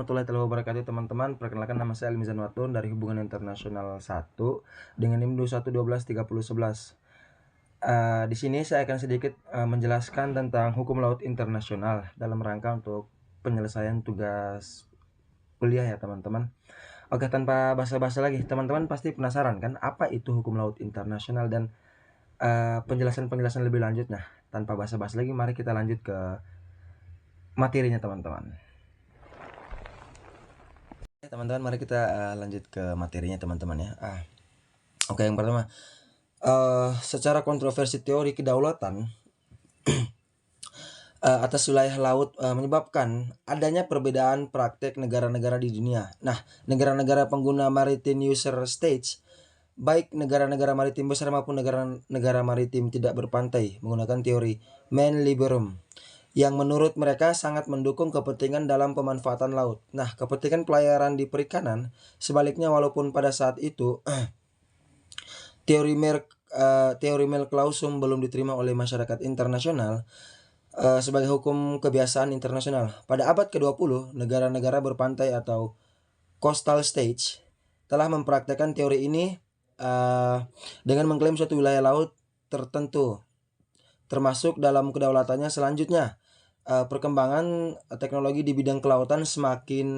warahmatullahi wabarakatuh teman-teman. Perkenalkan, nama saya Almizan Watun dari Hubungan Internasional 1 dengan NIM 21123011. Di sini saya akan sedikit menjelaskan tentang hukum laut internasional dalam rangka untuk penyelesaian tugas kuliah ya teman-teman. Oke, tanpa basa-basi lagi, teman-teman pasti penasaran kan apa itu hukum laut internasional dan penjelasan-penjelasan lebih lanjut. Nah, tanpa basa-basi lagi, mari kita lanjut ke materinya teman-teman. Teman-teman, mari kita lanjut ke materinya teman-teman ya. Oke, yang pertama, secara kontroversi teori kedaulatan atas wilayah laut menyebabkan adanya perbedaan praktek negara-negara di dunia. Nah, negara-negara pengguna maritime user states, baik negara-negara maritim besar maupun negara-negara maritim tidak berpantai, menggunakan teori man liberum, yang menurut mereka sangat mendukung kepentingan dalam pemanfaatan laut. Nah, kepentingan pelayaran di perikanan, sebaliknya walaupun pada saat itu teori Mel Clausum belum diterima oleh masyarakat internasional sebagai hukum kebiasaan internasional. Pada abad ke-20, negara-negara berpantai atau coastal states telah mempraktekkan teori ini dengan mengklaim suatu wilayah laut tertentu, termasuk dalam kedaulatannya. Selanjutnya, perkembangan teknologi di bidang kelautan semakin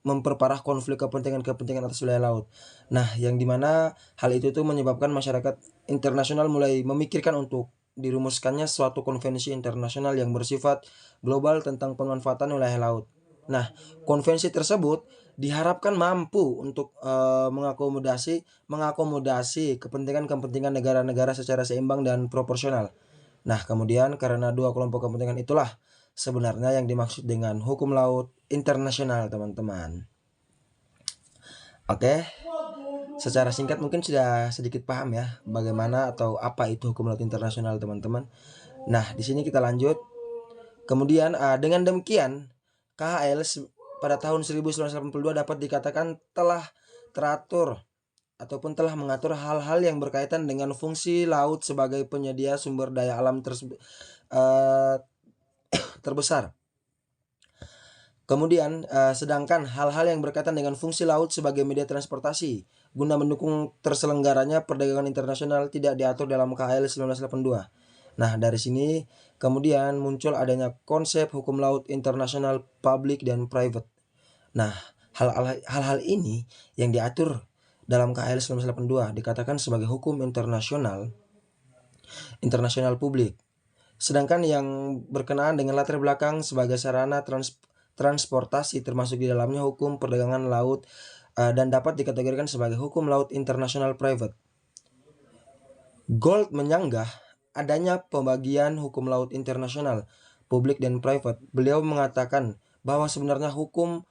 memperparah konflik kepentingan atas wilayah laut. Nah, yang dimana hal itu tuh menyebabkan masyarakat internasional mulai memikirkan untuk dirumuskannya suatu konvensi internasional yang bersifat global tentang pemanfaatan wilayah laut. Nah, konvensi tersebut diharapkan mampu untuk mengakomodasi kepentingan-kepentingan negara-negara secara seimbang dan proporsional. Nah, kemudian karena dua kelompok kepentingan itulah sebenarnya yang dimaksud dengan hukum laut internasional, teman-teman. Oke, secara singkat mungkin sudah sedikit paham ya bagaimana atau apa itu hukum laut internasional, teman-teman. Nah, di sini kita lanjut. Kemudian dengan demikian KHL pada tahun 1982 dapat dikatakan telah teratur ataupun telah mengatur hal-hal yang berkaitan dengan fungsi laut sebagai penyedia sumber daya alam terbesar. Kemudian sedangkan hal-hal yang berkaitan dengan fungsi laut sebagai media transportasi guna mendukung terselenggaranya perdagangan internasional tidak diatur dalam KHL 1982. Nah, dari sini kemudian muncul adanya konsep hukum laut internasional public dan private. Nah, hal-hal ini yang diatur dalam KHL 1982 dikatakan sebagai hukum internasional publik. Sedangkan yang berkenaan dengan latar belakang sebagai sarana transportasi termasuk di dalamnya hukum perdagangan laut dan dapat dikategorikan sebagai hukum laut internasional private. Gold menyanggah adanya pembagian hukum laut internasional publik dan private. Beliau mengatakan bahwa sebenarnya hukum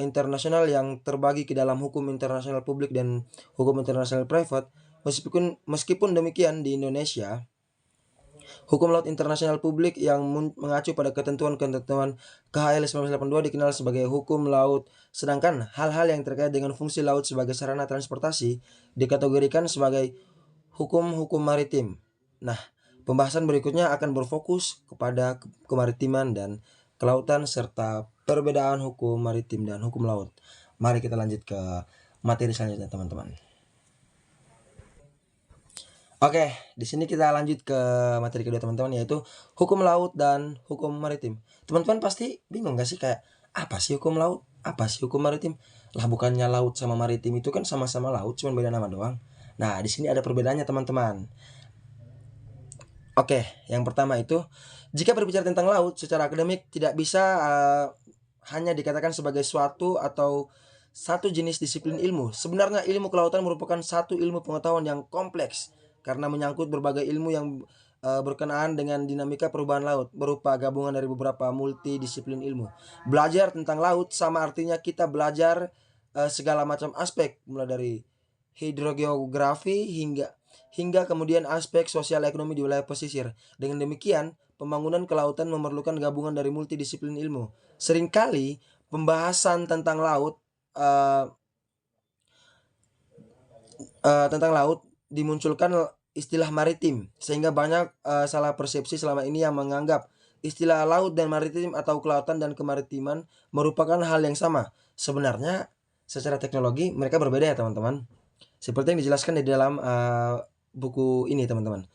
internasional yang terbagi ke dalam hukum internasional publik dan hukum internasional private. Meskipun demikian, di Indonesia hukum laut internasional publik yang mengacu pada ketentuan-ketentuan KHL 1982 dikenal sebagai hukum laut, sedangkan hal-hal yang terkait dengan fungsi laut sebagai sarana transportasi dikategorikan sebagai hukum maritim. Nah, pembahasan berikutnya akan berfokus kepada kemaritiman dan kelautan serta perbedaan hukum maritim dan hukum laut. Mari kita lanjut ke materi selanjutnya, teman-teman. Oke, di sini kita lanjut ke materi kedua, teman-teman, yaitu hukum laut dan hukum maritim. Teman-teman pasti bingung gak sih, kayak apa sih hukum laut? Apa sih hukum maritim? Lah, bukannya laut sama maritim itu kan sama-sama laut, cuma beda nama doang. Nah, di sini ada perbedaannya, teman-teman. Oke, yang pertama itu, jika berbicara tentang laut secara akademik tidak bisa hanya dikatakan sebagai suatu atau satu jenis disiplin ilmu. Sebenarnya ilmu kelautan merupakan satu ilmu pengetahuan yang kompleks karena menyangkut berbagai ilmu yang berkenaan dengan dinamika perubahan laut berupa gabungan dari beberapa multidisiplin ilmu. Belajar tentang laut sama artinya kita belajar segala macam aspek, mulai dari hidrogeografi hingga kemudian aspek sosial ekonomi di wilayah pesisir. Dengan demikian, pembangunan kelautan memerlukan gabungan dari multidisiplin ilmu. Seringkali pembahasan tentang laut dimunculkan istilah maritim, sehingga banyak salah persepsi selama ini yang menganggap istilah laut dan maritim atau kelautan dan kemaritiman merupakan hal yang sama. Sebenarnya secara teknologi mereka berbeda ya teman-teman. Seperti yang dijelaskan di dalam buku ini teman-teman.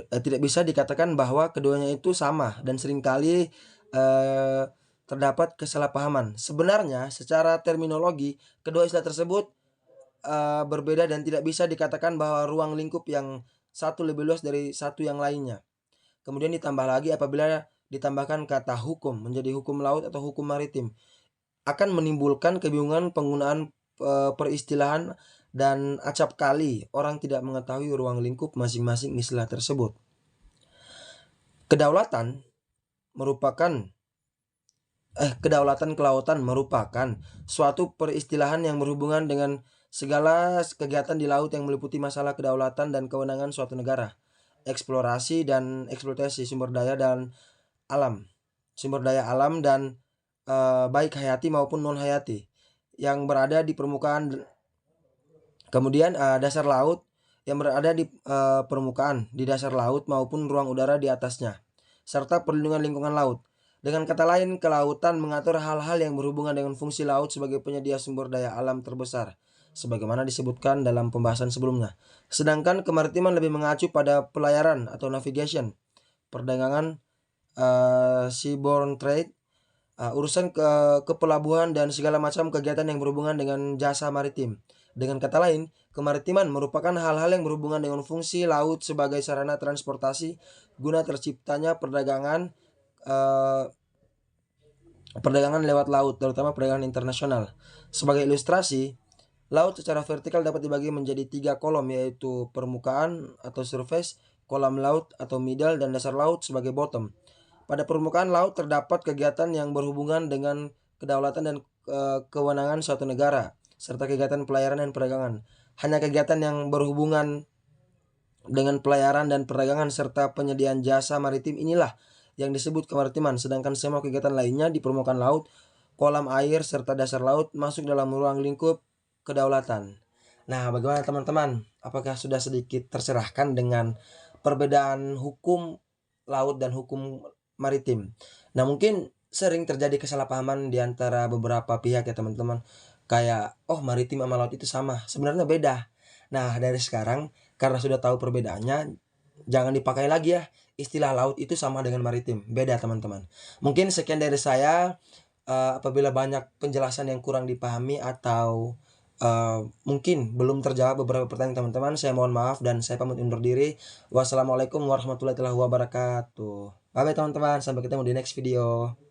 Tidak bisa dikatakan bahwa keduanya itu sama dan seringkali terdapat kesalahpahaman. Sebenarnya secara terminologi kedua istilah tersebut berbeda dan tidak bisa dikatakan bahwa ruang lingkup yang satu lebih luas dari satu yang lainnya. Kemudian ditambah lagi apabila ditambahkan kata hukum menjadi hukum laut atau hukum maritim akan menimbulkan kebingungan penggunaan peristilahan dan acap kali orang tidak mengetahui ruang lingkup masing-masing istilah tersebut. Kedaulatan kelautan merupakan suatu peristilahan yang berhubungan dengan segala kegiatan di laut yang meliputi masalah kedaulatan dan kewenangan suatu negara, eksplorasi dan eksploitasi sumber daya alam dan baik hayati maupun non hayati yang berada di permukaan. Kemudian dasar laut yang berada di permukaan di dasar laut maupun ruang udara di atasnya, serta perlindungan lingkungan laut. Dengan kata lain, kelautan mengatur hal-hal yang berhubungan dengan fungsi laut sebagai penyedia sumber daya alam terbesar, sebagaimana disebutkan dalam pembahasan sebelumnya. Sedangkan kemaritiman lebih mengacu pada pelayaran atau navigation, perdagangan, seaborne trade, urusan ke pelabuhan dan segala macam kegiatan yang berhubungan dengan jasa maritim. Dengan kata lain, kemaritiman merupakan hal-hal yang berhubungan dengan fungsi laut sebagai sarana transportasi guna terciptanya perdagangan lewat laut, terutama perdagangan internasional. Sebagai ilustrasi, laut secara vertikal dapat dibagi menjadi 3 kolom, yaitu permukaan atau surface, kolam laut atau middle, dan dasar laut sebagai bottom. Pada permukaan laut terdapat kegiatan yang berhubungan dengan kedaulatan dan kewenangan suatu negara, serta kegiatan pelayaran dan perdagangan. Hanya kegiatan yang berhubungan dengan pelayaran dan perdagangan serta penyediaan jasa maritim inilah yang disebut kemaritiman, sedangkan semua kegiatan lainnya di permukaan laut, kolam air, serta dasar laut masuk dalam ruang lingkup kedaulatan. Nah, bagaimana teman-teman? Apakah sudah sedikit tercerahkan dengan perbedaan hukum laut dan hukum maritim? Nah, mungkin sering terjadi kesalahpahaman di antara beberapa pihak ya teman-teman. Kayak, oh maritim sama laut itu sama. Sebenarnya beda. Nah, dari sekarang karena sudah tahu perbedaannya, jangan dipakai lagi ya istilah laut itu sama dengan maritim. Beda teman-teman. Mungkin sekian dari saya. Apabila banyak penjelasan yang kurang dipahami atau mungkin belum terjawab beberapa pertanyaan teman-teman, saya mohon maaf dan saya pamit undur diri. Wassalamualaikum warahmatullahi wabarakatuh. Bye bye teman-teman, sampai ketemu di next video.